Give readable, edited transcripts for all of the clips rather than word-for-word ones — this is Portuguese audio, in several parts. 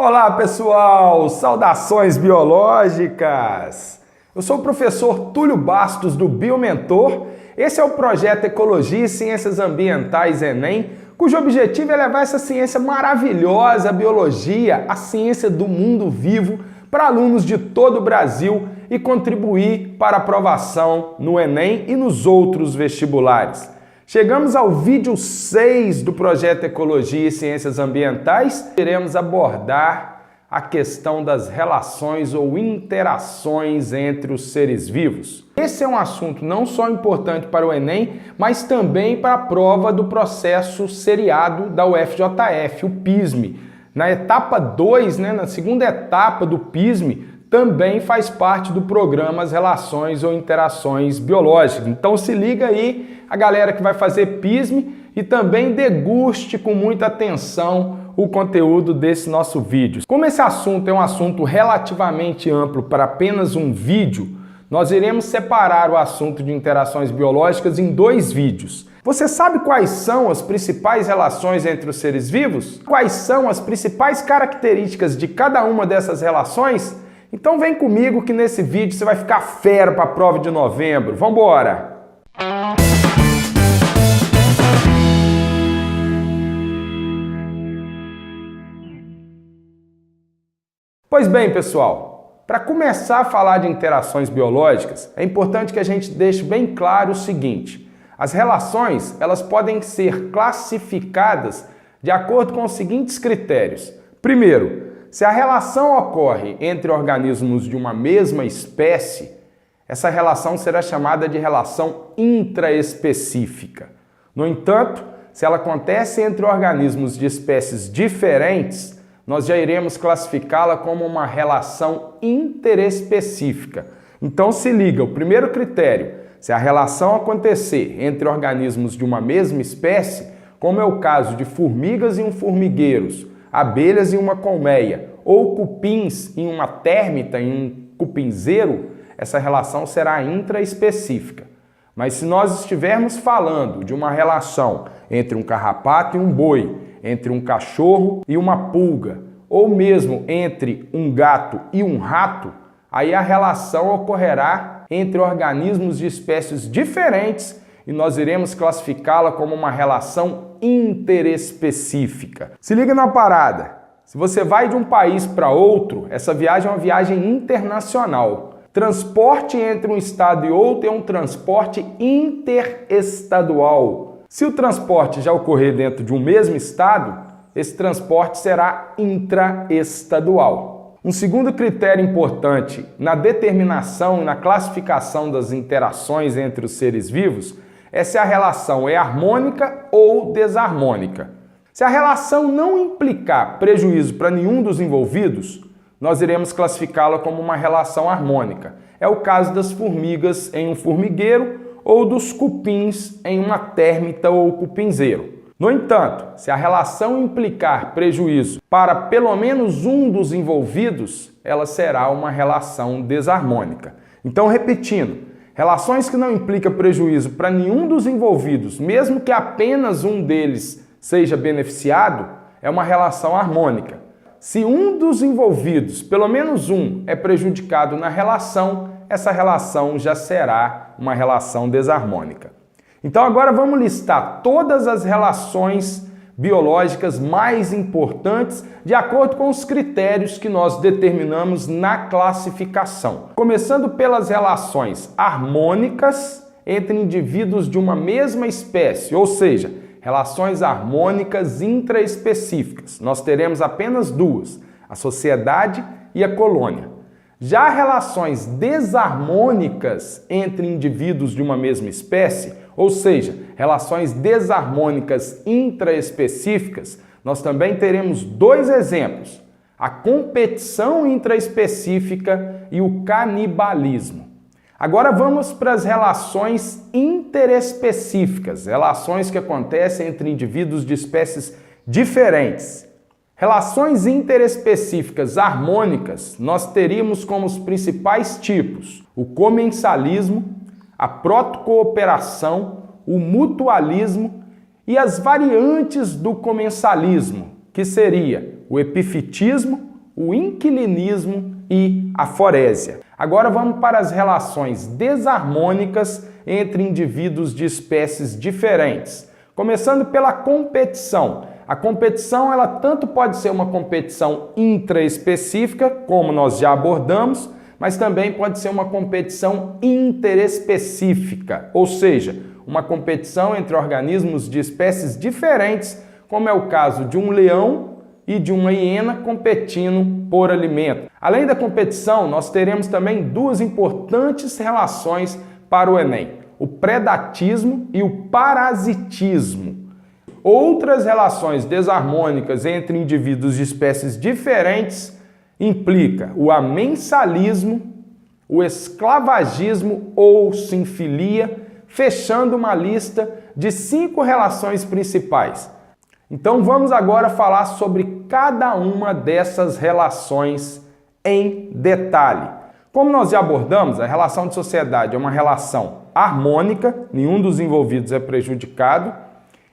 Olá pessoal, saudações biológicas! Eu sou o professor Túlio Bastos do Biomentor. Esse é o projeto Ecologia e Ciências Ambientais Enem, cujo objetivo é levar essa ciência maravilhosa, a biologia, a ciência do mundo vivo, para alunos de todo o Brasil e contribuir para a aprovação no Enem e nos outros vestibulares. Chegamos ao vídeo 6 do projeto Ecologia e Ciências Ambientais. Iremos abordar a questão das relações ou interações entre os seres vivos. Esse é um assunto não só importante para o Enem, mas também para a prova do processo seriado da UFJF, o PISME. Na etapa 2, na segunda etapa do PISME, também faz parte do programa as relações ou interações biológicas. Então se liga aí, a galera que vai fazer PISME, e também deguste com muita atenção o conteúdo desse nosso vídeo. Como esse assunto é um assunto relativamente amplo para apenas um vídeo, nós iremos separar o assunto de interações biológicas em 2 vídeos. Você sabe quais são as principais relações entre os seres vivos? Quais são as principais características de cada uma dessas relações? Então vem comigo que nesse vídeo você vai ficar fera para a prova de novembro. Vamos embora! Pois bem, pessoal, para começar a falar de interações biológicas, é importante que a gente deixe bem claro o seguinte: as relações, elas podem ser classificadas de acordo com os seguintes critérios. Primeiro, se a relação ocorre entre organismos de uma mesma espécie, essa relação será chamada de relação intraespecífica. No entanto, se ela acontece entre organismos de espécies diferentes, nós já iremos classificá-la como uma relação interespecífica. Então se liga, o primeiro critério, se a relação acontecer entre organismos de uma mesma espécie, como é o caso de formigas e um formigueiros, abelhas em uma colmeia, ou cupins em uma térmita, em um cupinzeiro, essa relação será intraespecífica. Mas se nós estivermos falando de uma relação entre um carrapato e um boi, entre um cachorro e uma pulga, ou mesmo entre um gato e um rato, aí a relação ocorrerá entre organismos de espécies diferentes e nós iremos classificá-la como uma relação interespecífica. Se liga na parada. Se você vai de um país para outro, essa viagem é uma viagem internacional. Transporte entre um estado e outro é um transporte interestadual. Se o transporte já ocorrer dentro de um mesmo estado, esse transporte será intraestadual. Um segundo critério importante na determinação e na classificação das interações entre os seres vivos é se a relação é harmônica ou desarmônica. Se a relação não implicar prejuízo para nenhum dos envolvidos, nós iremos classificá-la como uma relação harmônica. É o caso das formigas em um formigueiro ou dos cupins em uma térmita ou cupinzeiro. No entanto, se a relação implicar prejuízo para pelo menos um dos envolvidos, ela será uma relação desarmônica. Então, repetindo, relações que não implicam prejuízo para nenhum dos envolvidos, mesmo que apenas um deles seja beneficiado, é uma relação harmônica. Se um dos envolvidos, pelo menos um, é prejudicado na relação, essa relação já será uma relação desarmônica. Então agora vamos listar todas as relações biológicas mais importantes de acordo com os critérios que nós determinamos na classificação. Começando pelas relações harmônicas entre indivíduos de uma mesma espécie, ou seja, relações harmônicas intraespecíficas. Nós teremos apenas 2, a sociedade e a colônia. Já relações desarmônicas entre indivíduos de uma mesma espécie, ou seja, relações desarmônicas intraespecíficas, nós também teremos 2 exemplos: a competição intraespecífica e o canibalismo. Agora vamos para as relações interespecíficas, relações que acontecem entre indivíduos de espécies diferentes. Relações interespecíficas harmônicas nós teríamos como os principais tipos o comensalismo, a protocooperação, o mutualismo e as variantes do comensalismo, que seria o epifitismo, o inquilinismo e a forésia. Agora vamos para as relações desarmônicas entre indivíduos de espécies diferentes. Começando pela competição. A competição, ela tanto pode ser uma competição intraespecífica, como nós já abordamos, mas também pode ser uma competição interespecífica, ou seja, uma competição entre organismos de espécies diferentes, como é o caso de um leão e de uma hiena competindo por alimento. Além da competição, nós teremos também duas importantes relações para o Enem: o predatismo e o parasitismo. Outras relações desarmônicas entre indivíduos de espécies diferentes implica o amensalismo, o esclavagismo ou sinfilia, fechando uma lista de 5 relações principais. Então vamos agora falar sobre cada uma dessas relações em detalhe. Como nós já abordamos, a relação de sociedade é uma relação harmônica, nenhum dos envolvidos é prejudicado,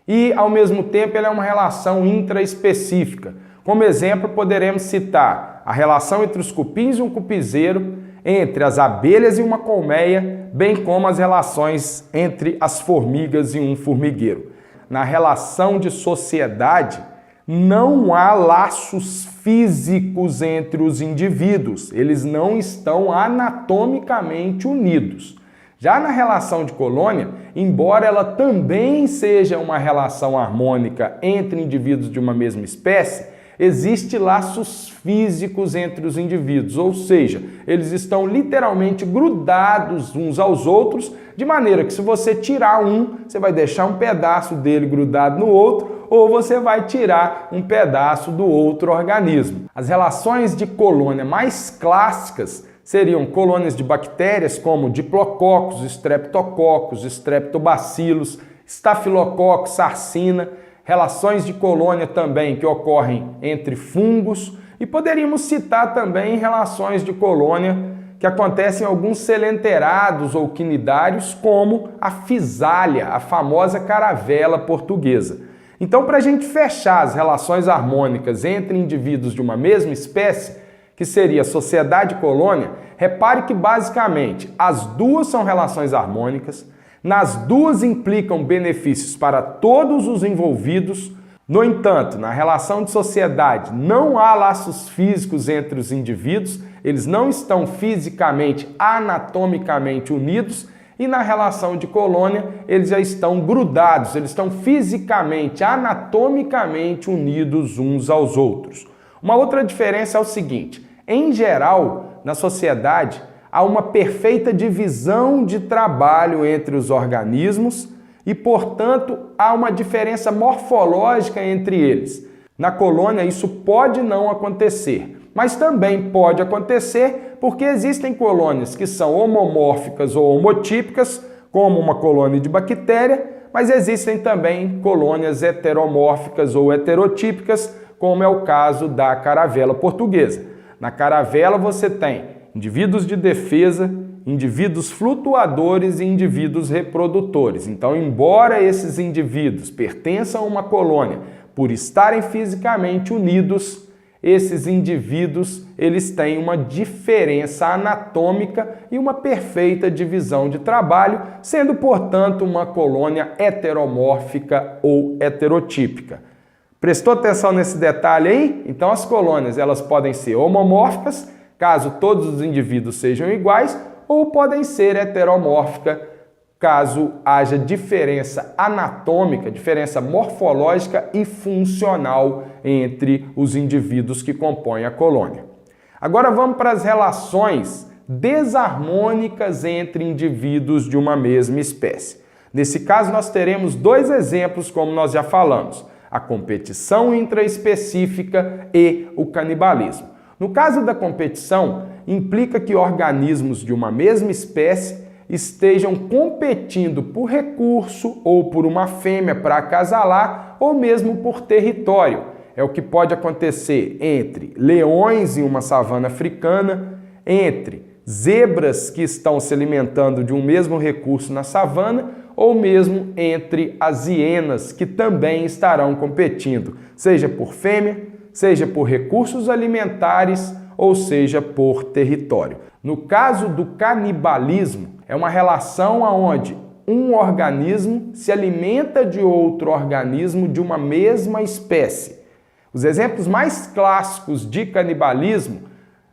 e ao mesmo tempo ela é uma relação intraespecífica. Como exemplo, poderemos citar a relação entre os cupins e um cupizeiro, entre as abelhas e uma colmeia, bem como as relações entre as formigas e um formigueiro. Na relação de sociedade, não há laços físicos entre os indivíduos, eles não estão anatomicamente unidos. Já na relação de colônia, embora ela também seja uma relação harmônica entre indivíduos de uma mesma espécie, existem laços físicos entre os indivíduos, ou seja, eles estão literalmente grudados uns aos outros, de maneira que se você tirar um, você vai deixar um pedaço dele grudado no outro, ou você vai tirar um pedaço do outro organismo. As relações de colônia mais clássicas seriam colônias de bactérias como diplococos, streptococcus, streptobacilos, estafilococcus, sarcina, relações de colônia também que ocorrem entre fungos, e poderíamos citar também relações de colônia que acontecem em alguns selenterados ou quinidários, como a fisália, a famosa caravela portuguesa. Então, para a gente fechar as relações harmônicas entre indivíduos de uma mesma espécie, que seria sociedade e colônia, repare que basicamente as duas são relações harmônicas, nas duas implicam benefícios para todos os envolvidos. No entanto, na relação de sociedade não há laços físicos entre os indivíduos, eles não estão fisicamente, anatomicamente unidos, e na relação de colônia eles já estão grudados, eles estão fisicamente, anatomicamente unidos uns aos outros. Uma outra diferença é o seguinte: em geral, na sociedade, há uma perfeita divisão de trabalho entre os organismos e, portanto, há uma diferença morfológica entre eles. Na colônia, isso pode não acontecer, mas também pode acontecer porque existem colônias que são homomórficas ou homotípicas, como uma colônia de bactéria, mas existem também colônias heteromórficas ou heterotípicas, como é o caso da caravela portuguesa. Na caravela você tem indivíduos de defesa, indivíduos flutuadores e indivíduos reprodutores. Então, embora esses indivíduos pertençam a uma colônia por estarem fisicamente unidos, esses indivíduos eles têm uma diferença anatômica e uma perfeita divisão de trabalho, sendo, portanto, uma colônia heteromórfica ou heterotípica. Prestou atenção nesse detalhe aí? Então as colônias elas podem ser homomórficas, caso todos os indivíduos sejam iguais, ou podem ser heteromórficas, caso haja diferença anatômica, diferença morfológica e funcional entre os indivíduos que compõem a colônia. Agora vamos para as relações desarmônicas entre indivíduos de uma mesma espécie. Nesse caso nós teremos 2 exemplos, como nós já falamos: a competição intraespecífica e o canibalismo. No caso da competição, implica que organismos de uma mesma espécie estejam competindo por recurso ou por uma fêmea para acasalar ou mesmo por território. É o que pode acontecer entre leões em uma savana africana, entre zebras que estão se alimentando de um mesmo recurso na savana, ou mesmo entre as hienas que também estarão competindo, seja por fêmea, seja por recursos alimentares ou seja por território. No caso do canibalismo, é uma relação onde um organismo se alimenta de outro organismo de uma mesma espécie. Os exemplos mais clássicos de canibalismo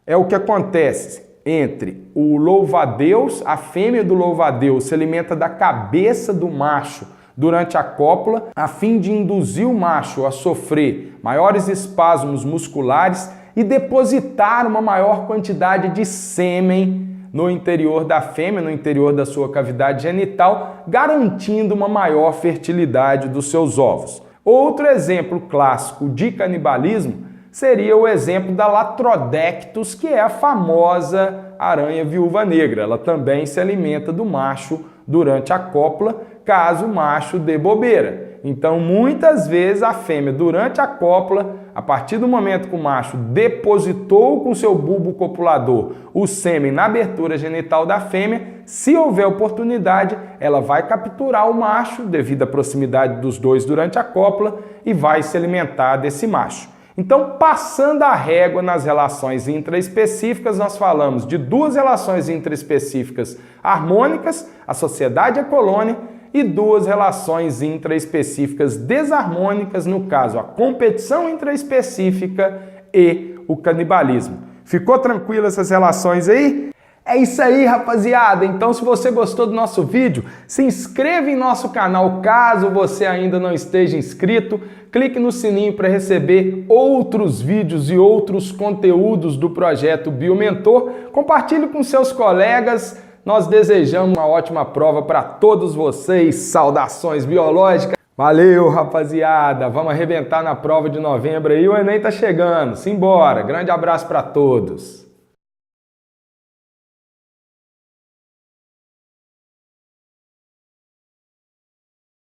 é o que acontece entre o louva-a-Deus, a fêmea do louva-a-Deus se alimenta da cabeça do macho durante a cópula, a fim de induzir o macho a sofrer maiores espasmos musculares e depositar uma maior quantidade de sêmen no interior da fêmea, no interior da sua cavidade genital, garantindo uma maior fertilidade dos seus ovos. Outro exemplo clássico de canibalismo seria o exemplo da Latrodectus, que é a famosa aranha viúva negra. Ela também se alimenta do macho durante a cópula, caso o macho dê bobeira. Então, muitas vezes a fêmea, durante a cópula, a partir do momento que o macho depositou com seu bulbo copulador o sêmen na abertura genital da fêmea, se houver oportunidade, ela vai capturar o macho devido à proximidade dos dois durante a cópula e vai se alimentar desse macho. Então, passando a régua nas relações intraespecíficas, nós falamos de duas relações intraespecíficas harmônicas, a sociedade e a colônia, e duas relações intraespecíficas desarmônicas, no caso, a competição intraespecífica e o canibalismo. Ficou tranquilo essas relações aí? É isso aí, rapaziada! Então, se você gostou do nosso vídeo, se inscreva em nosso canal caso você ainda não esteja inscrito. Clique no sininho para receber outros vídeos e outros conteúdos do projeto Biomentor. Compartilhe com seus colegas. Nós desejamos uma ótima prova para todos vocês. Saudações biológicas! Valeu, rapaziada! Vamos arrebentar na prova de novembro aí, o Enem tá chegando. Simbora! Grande abraço para todos!